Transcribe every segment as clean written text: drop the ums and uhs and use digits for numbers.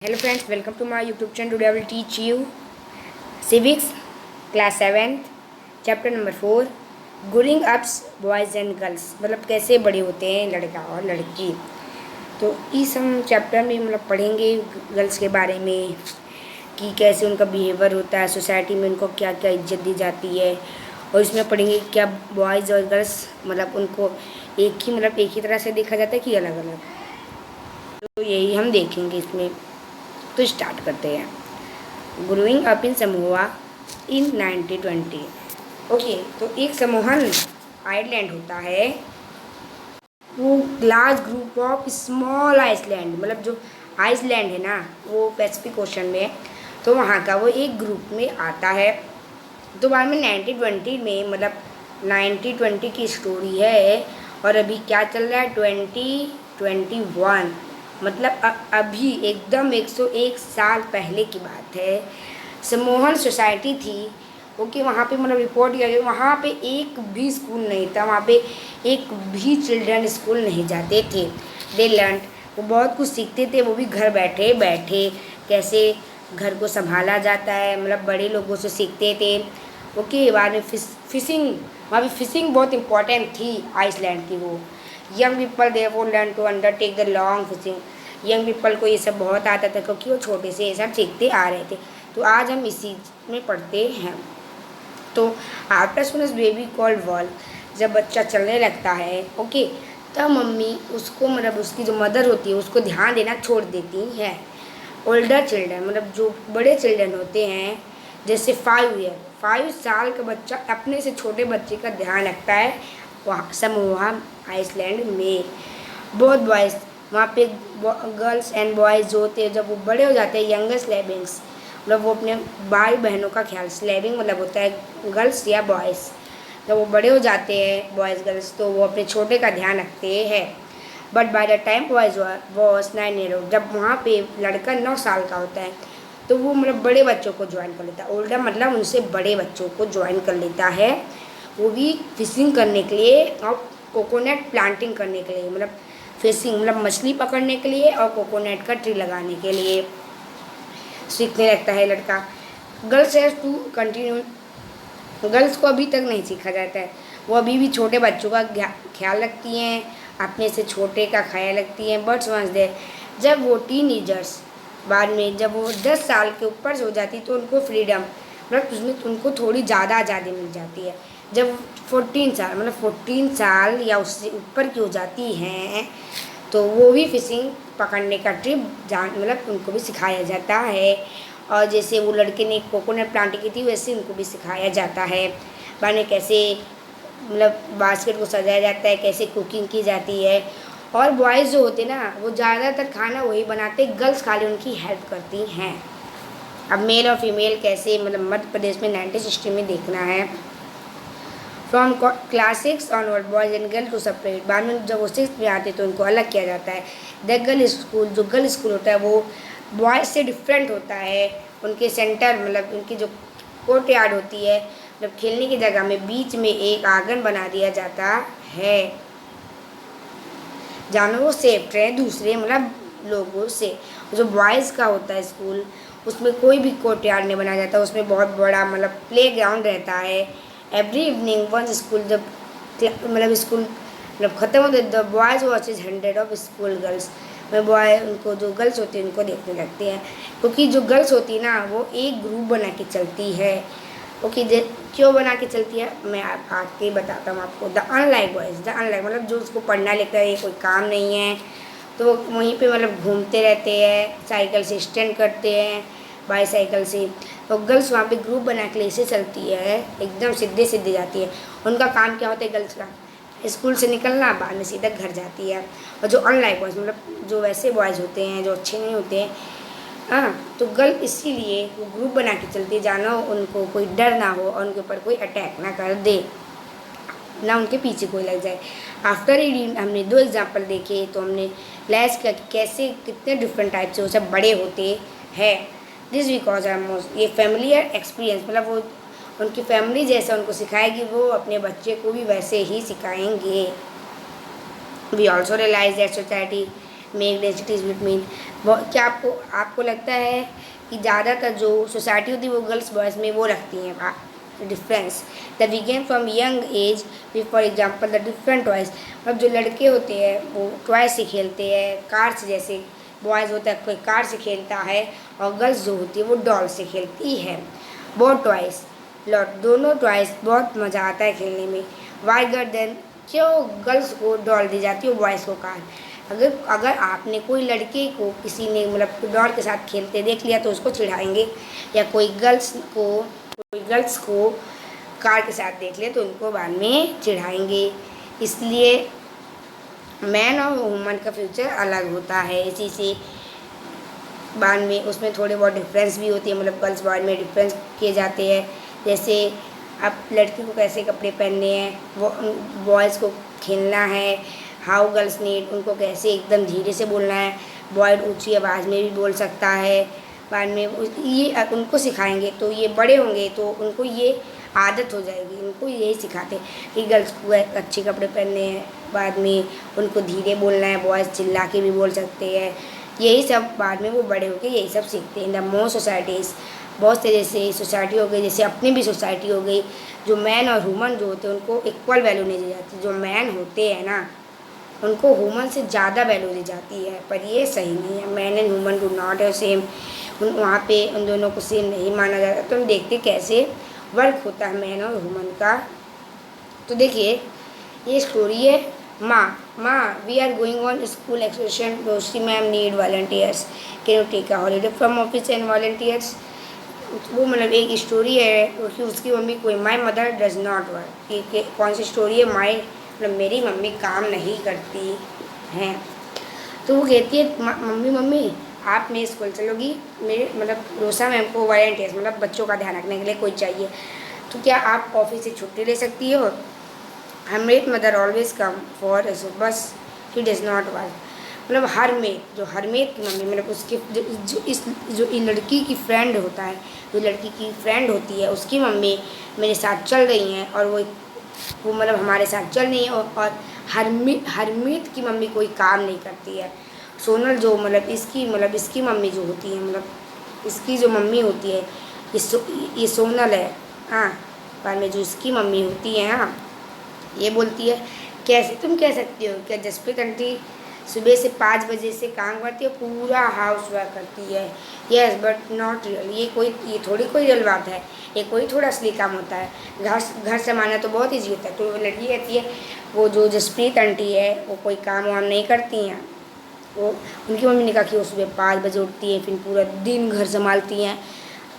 Hello friends, welcome to my YouTube channel. Today I will teach you Civics, Class 7th, Chapter number 4, Growing Ups Boys and Girls. मतलब कैसे बड़े होते हैं लड़का और लड़की। तो इस हम चैप्टर में मतलब पढ़ेंगे गर्ल्स के बारे में कि कैसे उनका बिहेवियर होता है, सोसाइटी में उनको क्या क्या इज्जत दी जाती है। और इसमें पढ़ेंगे क्या बॉयज़ और गर्ल्स मतलब उनको एक ही तरह से देखा जाता है कि अलग अलग। तो यही हम देखेंगे इसमें। तो स्टार्ट करते हैं। Growing up in Samoa in 1920। Okay, तो एक समोहन आइलैंड होता है, वो large group of small island, मतलब जो आइसलैंड है ना वो पैसिफिक ओशन में है, तो वहाँ का वो एक ग्रुप में आता है। तो बाद में 1920 में मतलब 1920 की स्टोरी है और अभी क्या चल रहा है 2021, मतलब अभी एकदम 101 साल पहले की बात है। सम्मोहन सोसाइटी थी। ओके, वहाँ पे मतलब रिपोर्ट किया गया वहाँ पे एक भी स्कूल नहीं था, वहाँ पे एक भी चिल्ड्रन स्कूल नहीं जाते थे। दे लर्न, वो बहुत कुछ सीखते थे, वो भी घर बैठे बैठे कैसे घर को संभाला जाता है, मतलब बड़े लोगों से सीखते थे। ओके, बाद में फिशिंग, वहाँ पे फिशिंग बहुत इंपॉर्टेंट थी आइसलैंड की। वो यंग पीपल दे वो learn to undertake the long fishing. Young people को ये सब बहुत आता था क्योंकि वो छोटे से ये सब सीखते आ रहे थे। तो आज हम इसी में पढ़ते हैं। तो आफ्टर सुनस बेबी कॉल्ड वॉल, जब बच्चा चलने लगता है ओके, तब मम्मी उसको मतलब उसकी जो मदर होती है उसको ध्यान देना छोड़ देती है। ओल्डर चिल्ड्रन मतलब जो बड़े चिल्ड्रन होते हैं, जैसे 5 साल का बच्चा अपने से छोटे बच्चे का ध्यान रखता है वहाँ समोआ आइसलैंड में। बहुत बॉयज़ वहाँ पे गर्ल्स एंड बॉयज़ जो होते हैं जब वो बड़े हो जाते हैं, यंगर स्लेविंग्स मतलब वो अपने भाई बहनों का ख्याल, स्लेविंग मतलब होता है गर्ल्स या बॉयज़, जब वो बड़े हो जाते हैं बॉयज़ गर्ल्स तो वो अपने छोटे का ध्यान रखते हैं। But by the time boys was 9 year old, जब वहाँ पे लड़का 9 साल का होता है तो वो मतलब बड़े बच्चों को ज्वाइन कर लेता है। ओल्डर मतलब उनसे बड़े बच्चों को ज्वाइन कर लेता है, वो भी फिशिंग करने के लिए और कोकोनट प्लांटिंग करने के लिए, मतलब फिशिंग मतलब मछली पकड़ने के लिए और कोकोनट का ट्री लगाने के लिए सीखने लगता है लड़का। Girls has to continue, girls को अभी तक नहीं सीखा जाता है, वो अभी भी छोटे बच्चों का ख्याल रखती हैं, अपने से छोटे का ख्याल रखती हैं। बट समझ दे जब वो टीनेजर्स बाद में जब वो 10 साल के ऊपर से हो जाती तो उनको फ्रीडम मतलब उसमें उनको थोड़ी ज़्यादा आज़ादी मिल जाती है। जब 14 साल मतलब 14 साल या उससे ऊपर की हो जाती हैं तो वो भी फिशिंग पकड़ने का ट्रिप जान मतलब उनको भी सिखाया जाता है। और जैसे वो लड़के ने कोकोनट प्लांटिंग की थी वैसे उनको भी सिखाया जाता है। बाद में कैसे मतलब बास्केट को सजाया जाता है, कैसे कुकिंग की जाती है। और बॉयज़ जो होते ना वो ज़्यादातर खाना वही बनाते, गर्ल्स खाली उनकी हेल्प करती हैं। अब मेल और फीमेल कैसे मतलब मध्य प्रदेश में 1960 में देखना है। From class 6 onward boys and girl to separate, बाद में जब वो 6th में आते तो उनको अलग किया जाता है। द गर्ल स्कूल, जो गर्ल स्कूल होता है वो बॉयज़ से डिफरेंट होता है। उनके सेंटर मतलब उनकी जो कोर्ट यार्ड होती है मतलब खेलने की जगह में बीच में एक आंगन बना दिया जाता है जहाँ वो सेफ रहे दूसरे मतलब लोगों से। जो बॉयज़ का होता है स्कूल उसमें कोई भी कोर्ट यार्ड नहीं बनाया जाता, उसमें बहुत बड़ा मतलब प्ले ग्राउंड रहता है। एवरी इवनिंग वन स्कूल जब मतलब स्कूल मतलब ख़त्म होते the boys watches 100 of school girls, में बॉय उनको जो गर्ल्स होती हैं उनको देखने लगते हैं क्योंकि जो गर्ल्स होती है ना वो एक ग्रुप बना के चलती है। ओके, क्यों बना के चलती है मैं आके बताता हूँ आपको। The unlike boys, the unlike मतलब जो उसको पढ़ना लिखना है कोई काम नहीं है तो वो वहीं पे मतलब घूमते रहते हैं, साइकिल से स्टैंड करते हैं बाईसाइकिल से। तो गर्ल्स वहाँ पे ग्रुप बना के ऐसे चलती है एकदम सीधे सीधे जाती है। उनका काम क्या होता है गर्ल्स का, स्कूल से निकलना बाद में सीधा घर जाती है। और जो अनलाइक बॉयज़ मतलब जो वैसे बॉयज़ होते हैं जो अच्छे नहीं होते हैं हाँ, तो गर्ल इसीलिए वो ग्रुप बना के चलती है जाना उनको कोई डर ना हो और उनके ऊपर कोई अटैक ना कर दे, ना उनके पीछे कोई लग जाए। आफ्टर रीडिंग हमने 2 एग्जाम्पल देखे तो हमने रियलाइज किया कि कैसे कितने डिफरेंट टाइप से वो सब बड़े होते हैं। दिस बिकॉज ऑलमोस्ट ये फैमिलियर एक्सपीरियंस मतलब वो उनकी फैमिली जैसा उनको सिखाएगी वो अपने बच्चे को भी वैसे ही सिखाएंगे। We also realise that society make densities between. क्या आपको लगता है कि ज़्यादातर जो सोसाइटी होती है वो गर्ल्स बॉयज़ में वो रखती हैं difference. The began from young age with for example the different toys. अब जो लड़के होते हैं वो टॉय से खेलते हैं, कार से, जैसे बॉयज़ होता है कोई कार से खेलता है, और गर्ल्स जो होती है वो डॉल से खेलती है। बहुत टॉयज़ लॉट, दोनों टॉयज़ बहुत मज़ा आता है खेलने में। वाई गर्ल देन, क्यों गर्ल्स को डॉल दी जाती है, बॉयज़ को कार। अगर अगर आपने कोई लड़के को किसी ने मतलब डॉल के साथ खेलते देख लिया तो उसको चिढ़ाएंगे, या कोई गर्ल्स को कार के साथ देख ले तो उनको बाद में चिढ़ाएंगे। इसलिए मैन और वुमन का फ्यूचर अलग होता है। इसी से बाद में उसमें थोड़े बहुत डिफरेंस भी होती है, मतलब गर्ल्स बॉय में डिफरेंस किए जाते हैं। जैसे अब लड़की को कैसे कपड़े पहनने हैं, वो बॉयज़ को खेलना है, हाउ गर्ल्स नीड, उनको कैसे एकदम धीरे से बोलना है, बॉय ऊंची आवाज़ में भी बोल सकता है। बाद में ये उनको सिखाएंगे तो ये बड़े होंगे तो उनको ये आदत हो जाएगी, उनको यही सिखाते कि गर्ल्स को अच्छे कपड़े पहनने हैं, बाद में उनको धीरे बोलना है, बॉयज़ चिल्ला के भी बोल सकते हैं। यही सब बाद में वो बड़े होकर यही सब सीखते हैं। द मोस्ट सोसाइटीज़, बहुत से जैसे सोसाइटी हो गई, जैसे अपनी भी सोसाइटी हो गई, जो मैन और वुमन जो होते हैं उनको इक्वल वैल्यू नहीं दी जाती। जो मैन होते हैं ना उनको वुमन से ज़्यादा वैल्यू दी जाती है, पर ये सही नहीं है। Man and woman do not है सेम, वहाँ पे उन दोनों को सेम नहीं माना जाता। तो हम देखते कैसे वर्क होता है मैन और वुमन का। तो देखिए ये स्टोरी है माँ we are going on school excursion, Roshni ma'am need volunteers, can you take a holiday from office and volunteers. वो मतलब एक स्टोरी है कि उसकी मम्मी कोई, my mother does not work. कौन सी स्टोरी है, माई मतलब मेरी मम्मी काम नहीं करती हैं। तो वो कहती है मम्मी आप मेरे स्कूल चलोगी, मेरे मतलब रोसा मैम को वॉलंटियर्स मतलब बच्चों का ध्यान रखने के लिए कोई चाहिए, तो क्या आप ऑफिस से छुट्टी ले सकती हो। Hermit mother always come for बस ही डज नॉट वर्क। मतलब हरमेट की मम्मी मतलब उसके जो इस लड़की की फ्रेंड होता है, जो लड़की की फ्रेंड होती है उसकी मम्मी मेरे साथ चल रही हैं, और वो मतलब हमारे साथ चल रही है। और हरमीत की मम्मी कोई काम नहीं करती है। सोनल जो मतलब इसकी मम्मी जो होती है, मतलब इसकी जो मम्मी होती है, ये सोनल है। हाँ, बाद में जो इसकी मम्मी होती है हाँ, ये बोलती है कैसे तुम कह सकती हो क्या जसप्रीत आंटी सुबह से 5 बजे से काम करती है, पूरा हाउस वर्क करती है। यस बट नॉट रियल, ये थोड़ी कोई रियल बात है, ये कोई थोड़ा असली काम होता है। घर संभालना तो बहुत ईजी होता है। तो वो लड़की कहती है वो जो जसप्रीत आंटी है वो कोई काम वाम नहीं करती हैं। वो उनकी मम्मी ने कहा कि वो सुबह 5 बजे उठती है, फिर पूरा दिन घर संभालती हैं।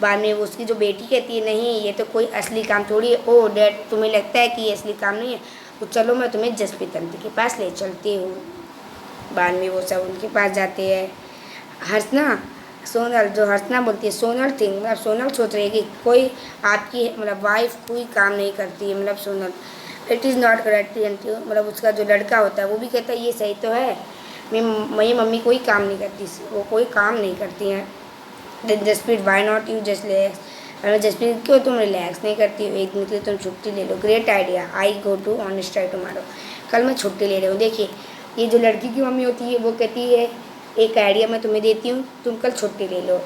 बाद में वो उसकी जो बेटी कहती है नहीं ये तो कोई असली काम थोड़ी है। ओ डैड तुम्हें लगता है कि ये असली काम नहीं है, तो चलो मैं तुम्हें जसप्रीत आंटी के पास ले चलती हूँ। बाद में वो सब उनके पास जाते हैं। हर्षना बोलती है सोनल थिंग, मतलब सोनल सोच रही है कि कोई आपकी मतलब वाइफ कोई काम नहीं करती है, मतलब Sonal it is not correct. मतलब उसका जो लड़का होता है वो भी कहता है ये सही तो है, मेरी मम्मी कोई काम नहीं करती, वो कोई काम नहीं करती हैं। Then Jaspreet why not you just relax, अरे जसप्रीत क्यों तुम रिलैक्स नहीं करती हो, एक दिन के लिए तुम छुट्टी ले लो। Great idea, I go to on strike tomorrow, कल मैं छुट्टी ले रही हूँ। देखिए ये जो लड़की की मम्मी होती है वो कहती है एक आइडिया मैं तुम्हें देती हूँ, तुम कल छुट्टी ले लो।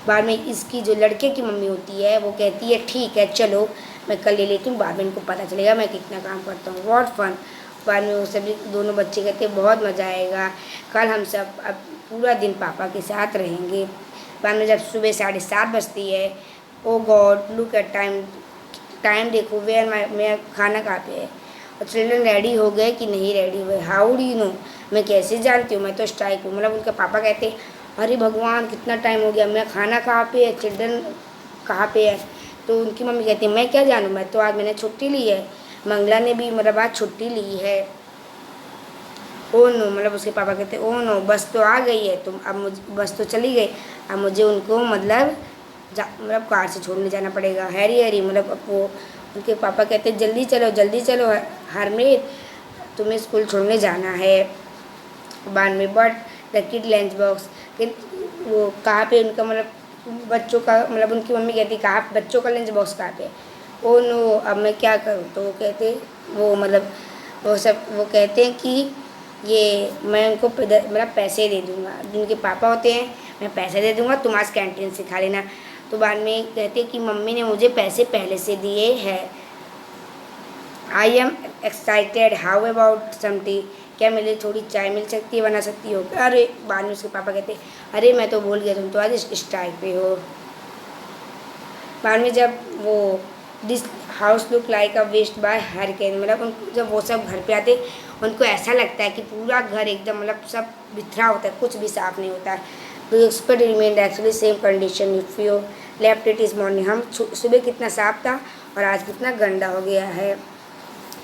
बाद में इसकी जो लड़के की मम्मी होती है वो कहती है ठीक है चलो मैं कल ले लेती हूँ, बाद में इनको पता चलेगा मैं कितना काम करता हूँ। What fun. बाद में वो सभी दोनों बच्चे कहते हैं बहुत मज़ा आएगा, कल हम सब अब पूरा दिन पापा के साथ रहेंगे। बाद में जब सुबह 7:30 बजती है, ओ गॉड लुक एट टाइम देखो वेयर मैं खाना कहाँ पे है, और चिल्ड्रन रेडी हो गए कि नहीं रेडी हुए। हाउ डू यू नो, मैं कैसे जानती हूँ, मैं तो स्ट्राइक हूँ। मतलब उनके पापा कहते अरे भगवान कितना टाइम हो गया, मैं खाना कहाँ पे है, चिल्ड्रन कहाँ पे है। तो उनकी मम्मी कहती है मैं क्या जानूँ, मैं तो आज मैंने छुट्टी ली है, मंगला ने भी मतलब आज छुट्टी ली है। ओ नो, मतलब उसके पापा कहते ओ नो बस तो आ गई है, तुम अब मुझे बस तो चली गई, अब मुझे उनको मतलब कार से छोड़ने जाना पड़ेगा। हैरी मतलब अब वो उनके पापा कहते जल्दी चलो हरमीत तुम्हें स्कूल छोड़ने जाना है। बाद में but the kid lunch box, वो कहाँ पे उनका मतलब बच्चों का मतलब उनकी मम्मी कहती कहाँ बच्चों का लंच बॉक्स कहाँ पे। ओ नो अब मैं क्या करूँ। तो वो कहते वो मतलब वो कहते हैं कि ये मैं उनको मतलब पैसे दे दूँगा, जिनके पापा होते हैं मैं पैसे दे दूँगा, तुम आज कैंटीन से खा लेना। तो बाद में कहते कि मम्मी ने मुझे पैसे पहले से दिए हैं। I am excited, how about some tea, क्या मेरे लिए थोड़ी चाय मिल सकती है, बना सकती हो? अरे बाद में उसके पापा कहते अरे मैं तो भूल गया, तुम तो आज स्ट्राइक पे हो। बाद में जब वो this house look like a waste by hurricane, मतलब उनको जब वो सब घर पे आते उनको ऐसा लगता है कि पूरा घर एकदम मतलब सब बिखरा होता है, कुछ भी साफ नहीं होता है। तो expert remained actually same condition if you left it is morning, हम सुबह कितना साफ था और आज कितना गंदा हो गया है।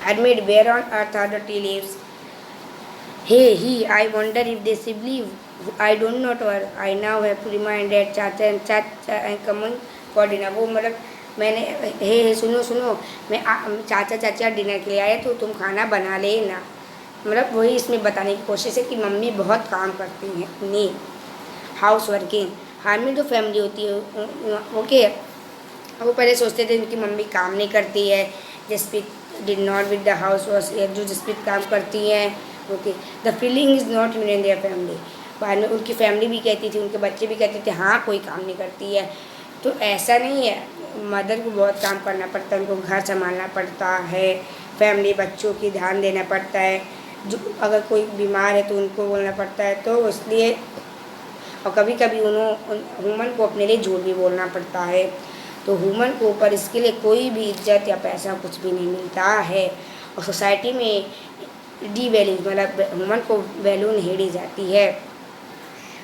Admit where on earth are the tea leaves, hey he, I wonder if they simply I don't not work, I now have to remind that चाचा and चाचा and coming for dinner। वो मतलब मैंने हे सुनो सुनो, चाचा चाचा डिनर के लिए आए तो तुम खाना बना लेना। मतलब वही इसमें बताने की कोशिश है कि मम्मी बहुत काम करती हैं अपनी हाउस वर्किंग। हार में जो फैमिली होती है ओके, वो पहले सोचते थे उनकी मम्मी काम नहीं करती है, Jaspreet did not with the house wash, जो जसप्रीत काम करती हैं okay. The feeling is not in their family, बाद में उनकी फैमिली भी कहती थी, उनके बच्चे भी कहते थे हाँ कोई काम नहीं करती है। तो ऐसा नहीं है, मदर को बहुत काम करना पड़ता है, उनको घर संभालना पड़ता है, फैमिली बच्चों की ध्यान देना पड़ता है, जो अगर कोई बीमार है तो उनको बोलना पड़ता है। तो इसलिए और कभी कभी ह्यूमन को अपने लिए झूठ भी बोलना पड़ता है। तो ह्यूमन को ऊपर इसके लिए कोई भी इज्जत या पैसा कुछ भी नहीं मिलता है, और सोसाइटी में डी वैल्यू मतलब ह्यूमन को वैल्यू नहीं दी जाती है।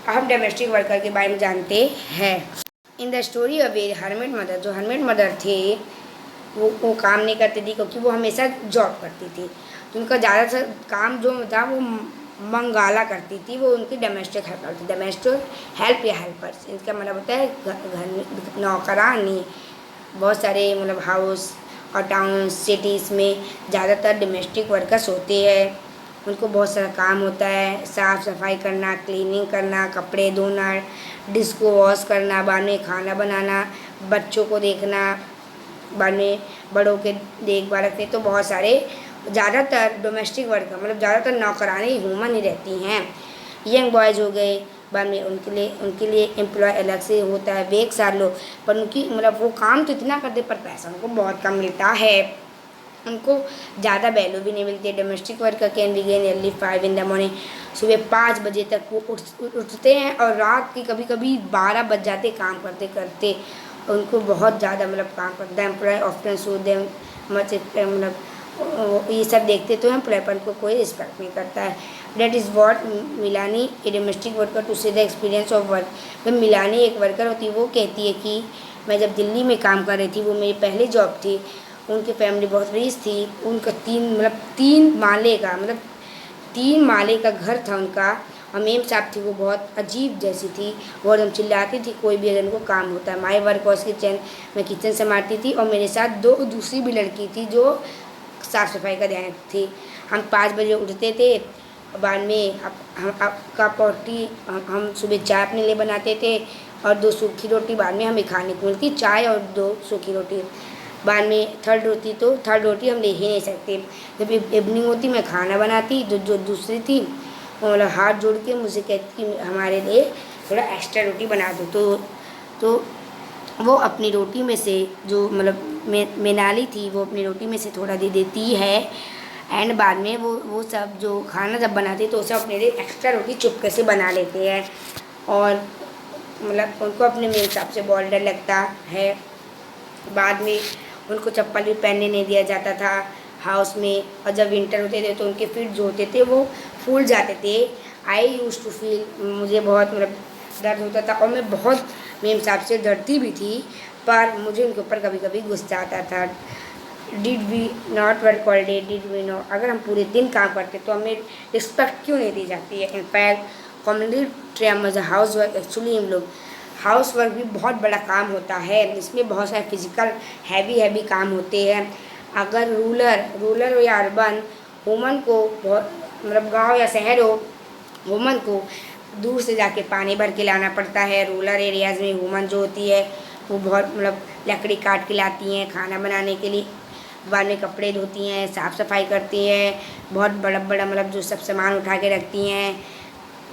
हम डोमेस्टिक वर्कर के बारे में जानते हैं। In the story of A hermit mother, जो हर्मिट मदर थे वो काम नहीं करती थी क्योंकि वो हमेशा जॉब करती थी। तो उनका ज़्यादातर काम जो था वो मंगाला करती थी, वो उनकी डोमेस्टिक हेल्पर थी। डोमेस्टिक हेल्प या हेल्पर्स, इसका मतलब होता है घर में नौकरानी। बहुत सारे मतलब हाउस और टाउन सिटीज़ में ज़्यादातर डोमेस्टिक वर्कर्स होते हैं, उनको बहुत सारा काम होता है, साफ़ सफाई करना, क्लीनिंग करना, कपड़े धोना, डिश को वॉश करना, बाद में खाना बनाना, बच्चों को देखना, बाद में बड़ों के देखभाल रखते। तो बहुत सारे ज़्यादातर डोमेस्टिक वर्कर मतलब ज़्यादातर नौकरानी ह्यूमन ही रहती हैं। यंग बॉयज़ हो गए, बाद में उनके लिए एम्प्लॉय अलग से होता है, वे एक साल लोग, पर उनकी मतलब वो काम तो इतना करते पर पैसा उनको बहुत कम मिलता है, उनको ज़्यादा वैल्यू भी नहीं मिलती है। Domestic worker can begin early 5 in the morning, सुबह 5 बजे तक वो उठते हैं और रात की कभी कभी 12 बज जाते काम करते करते। उनको बहुत ज़्यादा मतलब काम करता है। एम्प्लॉय ऑफ्टन सो देम मच, मतलब ये सब देखते तो एम्प्लॉय पर उनको कोई रिस्पेक्ट नहीं करता है। That is what Milani a domestic worker to see the experience of work. जब मिलानी एक वर्कर होती है वो कहती है कि मैं जब दिल्ली में काम कर रही थी, वो मेरी पहली जॉब थी, उनकी फैमिली बहुत रिच थी, उनका 3 माले का मतलब 3 माले का घर था उनका, और मेम साहब थी वो बहुत अजीब जैसी थी, वो एकदम चिल्लाती थी कोई भी अगर उनको काम होता है। माई वर्क वॉज किचन, मैं किचन संभालती थी, और मेरे साथ 2 दूसरी भी लड़की थी जो साफ़ सफाई का ध्यान रखती थी। हम 5 बजे उठते थे, बाद में हम आपका पोटी हम सुबह चाय अपने लिए बनाते थे, और 2 सूखी रोटी बाद में हमें खाने को मिलती, चाय और 2 सूखी रोटी। बाद में थर्ड रोटी हम ले ही नहीं सकते। जब इवनिंग होती मैं खाना बनाती, जो दूसरी थी वो मतलब हाथ जोड़ के मुझे कहती कि हमारे लिए थोड़ा एक्स्ट्रा रोटी बना दो। तो वो अपनी रोटी में से जो मतलब मेनाली थी वो अपनी रोटी में से थोड़ा दे देती है, एंड बाद में वो सब जो खाना जब बनाते तो सब अपने लिए एक्स्ट्रा रोटी चुपके से बना लेते हैं, और मतलब उनको अपने मेरे हिसाब से बहुत डर लगता है। बाद में उनको चप्पल भी पहनने नहीं दिया जाता था हाउस में, और जब विंटर होते थे तो उनके फीट जो होते थे वो फूल जाते थे। आई यूज़ टू फील, मुझे बहुत मतलब दर्द होता था, और मैं बहुत मेरे हिसाब से डरती भी थी, पर मुझे उनके ऊपर कभी कभी गुस्सा आता था। Did we not work all day, did we not, अगर हम पूरे दिन काम करते तो हमें रिस्पेक्ट क्यों नहीं दी जाती है। In fact community term as house work, actually हम लोग हाउस वर्क भी बहुत बड़ा काम होता है, इसमें बहुत सारे फिजिकल हैवी काम होते हैं। अगर रूरल हो या अर्बन, वुमन को बहुत मतलब गांव या शहर हो, वुमन को दूर से जाके पानी भर के लाना पड़ता है। रूरल एरियाज़ में वुमन जो होती है वो बहुत मतलब लकड़ी काट के लाती हैं खाना बनाने के लिए, बाद में कपड़े धोती हैं, साफ़ सफाई करती हैं, बहुत बड़ा बड़ा मतलब जो सब सामान उठा के रखती हैं,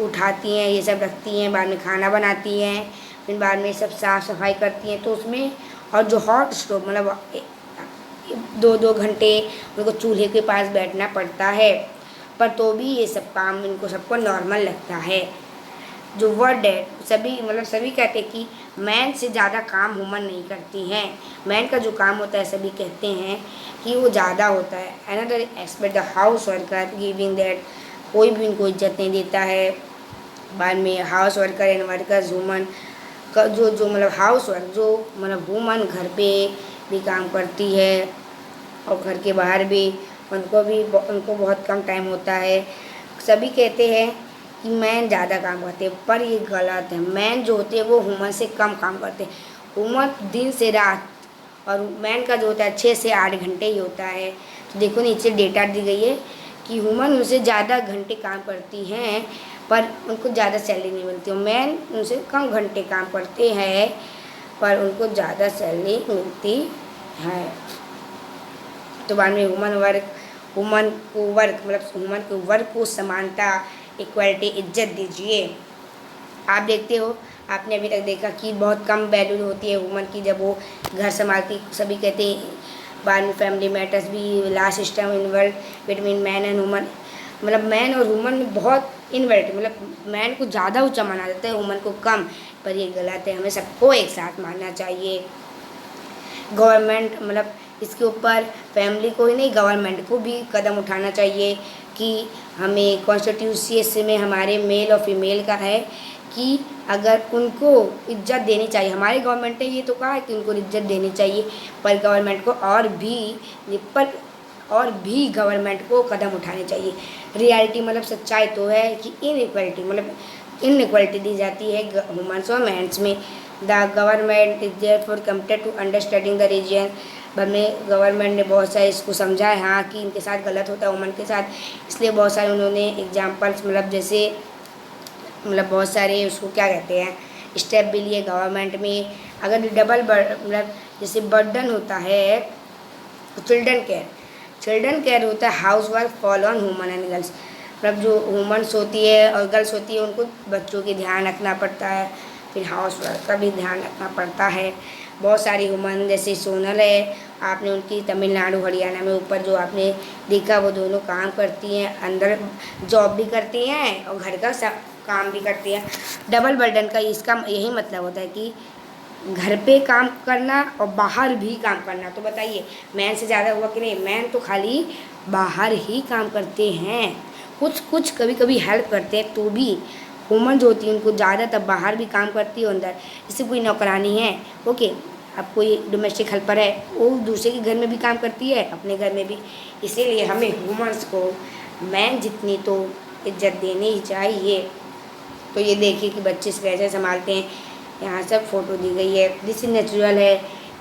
उठाती हैं, ये सब रखती हैं, बाद में खाना बनाती हैं, फिर बाद में सब साफ़ सफाई करती हैं। तो उसमें और जो हॉट स्टोव मतलब 2-2 घंटे उनको चूल्हे के पास बैठना पड़ता है, पर तो भी ये सब काम इनको सबको नॉर्मल लगता है। जो वर्ड है सभी मतलब सभी कहते हैं कि मैन से ज़्यादा काम वुमन नहीं करती हैं। मैन का जो काम होता है सभी कहते हैं कि वो ज़्यादा होता है। Another expect the house worker giving that, कोई भी उनको इज्जत नहीं देता है। बाद में house worker and workers woman का जो जो मतलब हाउस वर्क जो मतलब वुमन घर पे भी काम करती है और घर के बाहर भी उनको बहुत कम टाइम होता है। सभी कहते हैं कि मैन ज़्यादा काम करते हैं, पर ये गलत है। मैन जो होते हैं वो वुमन से कम काम करते हैं। वुमन दिन से रात और मैन का जो होता है 6 से 8 घंटे ही होता है। तो देखो नीचे डेटा दी गई है कि वुमन उनसे ज़्यादा घंटे काम करती हैं, पर उनको ज़्यादा सैलरी नहीं मिलती। और मैन उनसे कम घंटे काम करते हैं, पर उनको ज़्यादा सैलरी मिलती है। तो बाद में वुमन को वर्क को समानता, इक्वालिटी, इज्जत दीजिए। आप देखते हो, आपने अभी तक देखा कि बहुत कम वैल्यू होती है वुमन की जब वो घर संभालती। सभी कहते हैं बाद में फैमिली मैटर्स भी last system invert between man and woman, मतलब मैन और वुमन में बहुत इन्वर्ट, मतलब मैन को ज़्यादा ऊँचा माना जाता है, वुमन को कम। पर ये गलत है, हमें सबको एक साथ मानना चाहिए। गवर्नमेंट मतलब इसके ऊपर फैमिली को ही नहीं गवर्नमेंट को भी कदम उठाना चाहिए कि हमें कॉन्स्टिट्यूशन में हमारे मेल और फीमेल का है कि अगर उनको इज्जत देनी चाहिए। हमारी गवर्नमेंट ने ये तो कहा है कि उनको इज्जत देनी चाहिए, पर गवर्नमेंट को और भी गवर्नमेंट को कदम उठाने चाहिए। रियलिटी मतलब सच्चाई तो है कि इनइक्वालिटी दी जाती है वुमेन्स और मेंस में। The government is there for committed to understanding the reason. में गवर्नमेंट ने बहुत सारे इसको समझा है हाँ कि इनके साथ गलत होता है वुमन के साथ, इसलिए बहुत सारे उन्होंने एग्जाम्पल्स मतलब जैसे मतलब बहुत सारे उसको क्या कहते हैं स्टेप भी लिए गवर्नमेंट में। अगर डबल मतलब जैसे बर्डन होता है चिल्ड्रन केयर होता है house work fall on woman and girls, मतलब जो वुमन्स होती है और गर्ल्स होती है उनको बच्चों की ध्यान रखना पड़ता है, फिर हाउस वर्क का भी ध्यान रखना पड़ता है। बहुत सारी वुमन जैसे सोनल है, आपने उनकी तमिलनाडु हरियाणा में ऊपर जो आपने देखा वो दोनों काम करती हैं, अंदर जॉब भी करती हैं और घर का सब काम भी करती हैं। डबल बर्डन का इसका यही मतलब होता है कि घर पे काम करना और बाहर भी काम करना। तो बताइए मैन से ज़्यादा हुआ कि नहीं? मैन तो खाली बाहर ही काम करते हैं, कुछ कभी कभी हेल्प करते हैं, तो भी वुमन जो होती है उनको ज़्यादातर बाहर भी काम करती है अंदर। जैसे कोई नौकरानी है, ओके, अब कोई डोमेस्टिक हेल्पर है, वो दूसरे के घर में भी काम करती है अपने घर में भी। इसीलिए हमें वुमेन्स को मैन जितनी तो इज्जत देनी ही चाहिए। तो ये देखिए कि बच्चे कैसे संभालते हैं, यहाँ सब फोटो दी गई है। दिस इज नेचुरल है।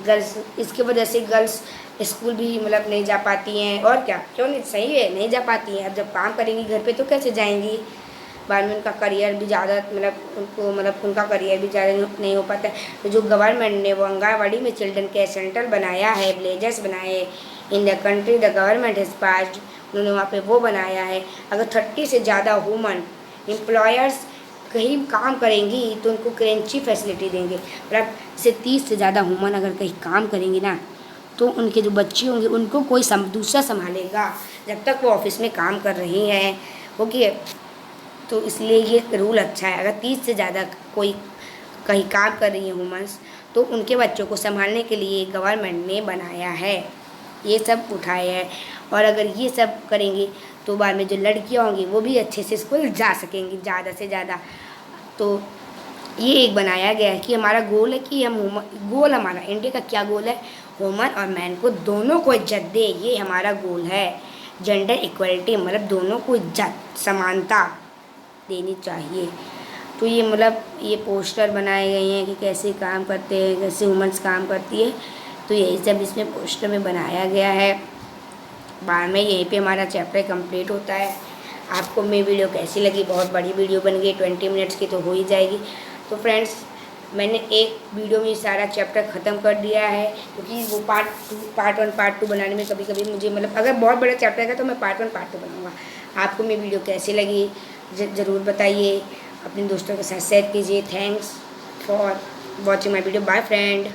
गर्ल्स इसके वजह से गर्ल्स स्कूल भी मतलब नहीं जा पाती हैं, और क्या क्यों नहीं, सही है नहीं जा पाती हैं। अब जब काम करेंगी घर पे तो कैसे जाएंगी? बाद में उनका करियर भी ज़्यादा उनका करियर भी ज़्यादा नहीं हो पाता है। तो जो गवर्नमेंट ने वो आंगनवाड़ी में चिल्ड्रन केयर सेंटर बनाया है, विलेजेस बनाए in the country the government has passed, उन्होंने वहाँ पे वो बनाया है। अगर 30 से ज़्यादा वुमन एम्प्लॉयर्स कहीं काम करेंगी तो उनको करेंसी फैसिलिटी देंगे। मतलब जैसे 30 से ज़्यादा वुमन अगर कहीं काम करेंगी ना, तो उनके जो बच्चे होंगे उनको कोई दूसरा संभालेगा जब तक वो ऑफिस में काम कर रही हैं, ओके। तो इसलिए ये रूल अच्छा है। अगर 30 से ज़्यादा कोई कहीं काम कर रही है वुमेंस, तो उनके बच्चों को संभालने के लिए गवर्नमेंट ने बनाया है, ये सब उठाए हैं। और अगर ये सब करेंगी तो बाद में जो लड़कियां होंगी वो भी अच्छे से स्कूल जा सकेंगी ज़्यादा से ज़्यादा। तो ये एक बनाया गया है कि हमारा गोल है कि गोल हमारा इंडिया का क्या गोल है, वुमन और मैन को दोनों को इज्जत दे, ये हमारा गोल है। जेंडर इक्वलिटी मतलब दोनों को इज्जत समानता देनी चाहिए। तो ये मतलब ये पोस्टर बनाए गए हैं कि कैसे काम करते हैं, कैसे वुमेन्स काम करती है, तो यही सब इसमें पोस्टर में बनाया गया है। बाद में यहीं पे हमारा चैप्टर कंप्लीट होता है। आपको मेरी वीडियो कैसी लगी? बहुत बड़ी वीडियो बन गई, 20 मिनट्स की तो हो ही जाएगी। तो फ्रेंड्स मैंने एक वीडियो में सारा चैप्टर ख़त्म कर दिया है, क्योंकि वो पार्ट 1 पार्ट 2 बनाने में कभी कभी मुझे मतलब अगर बहुत बड़ा चैप्टर है तो मैं पार्ट 1 पार्ट 2 बनाऊँगा। आपको मेरी वीडियो कैसी लगी ज़रूर बताइए, अपने दोस्तों के साथ शेयर कीजिए। Thanks for watching my video. Bye friend.